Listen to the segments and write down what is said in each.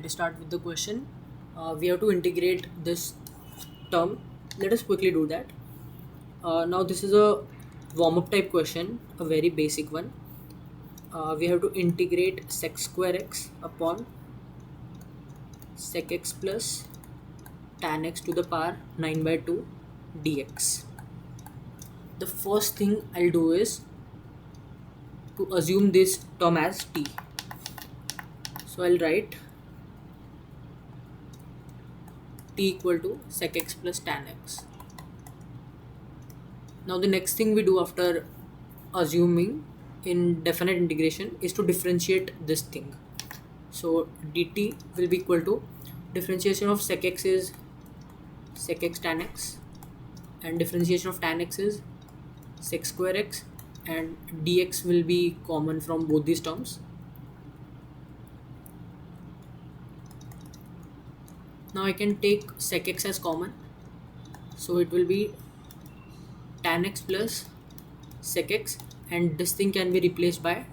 us start with the question. We have to integrate this term. Let us quickly do that. Now this is a warm-up type question, a very basic one. We have to integrate sec square x upon sec x plus tan x to the power 9 by 2 dx. The first thing I'll do is to assume this term as t. So I'll write t equal to sec x plus tan x. Now the next thing we do after assuming in definite integration is to differentiate this thing. So dt will be equal to differentiation of sec x is sec x tan x, and differentiation of tan x is sec square x, and dx will be common from both these terms. Now I can take sec x as common, so it will be tan x plus sec x, and this thing can be replaced by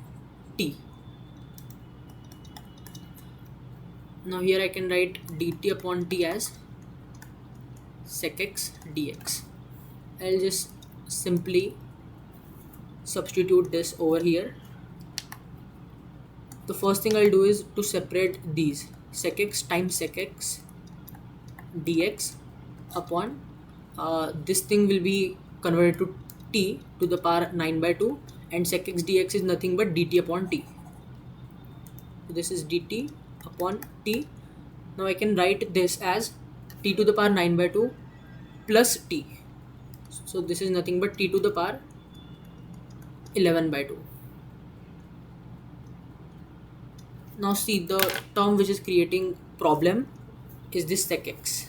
t. Now here I can write dt upon t as sec x dx. I'll just simply substitute this over here. The first thing I'll do is to separate these sec x times sec x dx upon this thing will be converted to t to the power 9 by 2, and sec x dx is nothing but dt upon t. So this is dt upon t. Now I can write this as t to the power 9 by 2 plus t. So this is nothing but t to the power 11 by 2. Now see, the term which is creating problem is this sec x.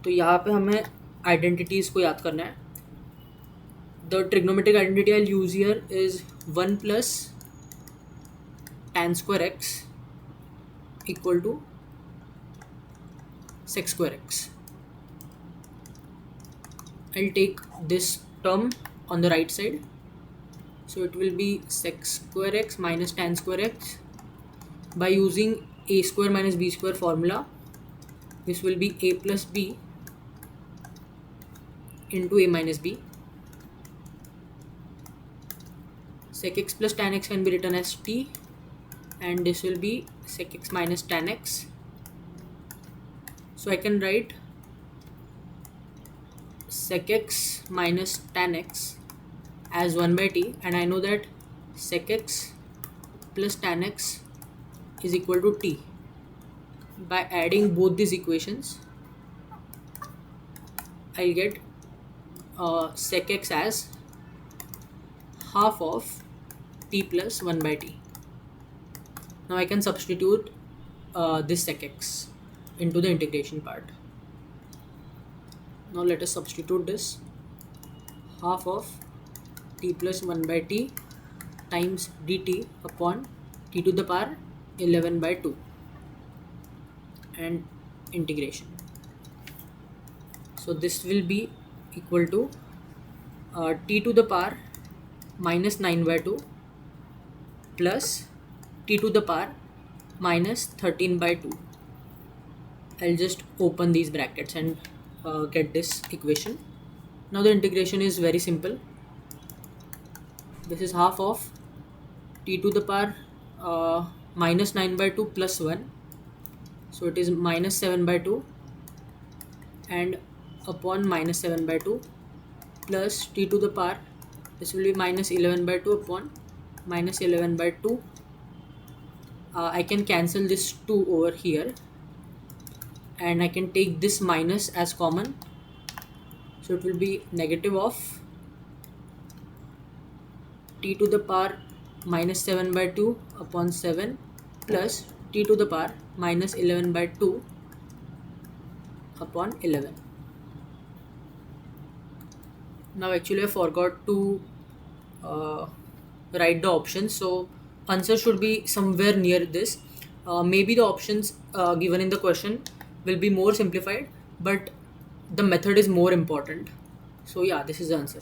तो यहाँ पे हमें identities को याद करना है. The trigonometric identity I'll use here is 1 plus tan square x equal to sec square x. I'll take this term on the right side. So it will be sec square x minus tan square x. By using a square minus b square formula, this will be a plus b into a minus b. Sec x plus tan x can be written as t, and this will be sec x minus tan x. So I can write sec x minus tan x as 1 by t, and I know that sec x plus tan x is equal to t. By adding both these equations, I'll get sec x as half of t plus 1 by t. Now I can substitute this sec x into the integration part. Now let us substitute this. Half of t plus 1 by t times dt upon t to the power 11 by 2 and integration. So this will be equal to t to the power minus 9 by 2 plus t to the power minus 13 by 2. I'll just open these brackets and get this equation. Now the integration is very simple. This is half of t to the power minus 9 by 2 plus 1. So it is minus 7 by 2 and upon minus 7 by 2 plus t to the power, this will be minus 11 by 2 upon minus 11 by 2. I can cancel this 2 over here, and I can take this minus as common. So it will be negative of t to the power minus 7 by 2 upon 7 plus t to the power minus 11 by 2 upon 11. Now actually I forgot to write the options, so answer should be somewhere near this. Maybe the options given in the question will be more simplified, but the method is more important. So yeah, this is the answer.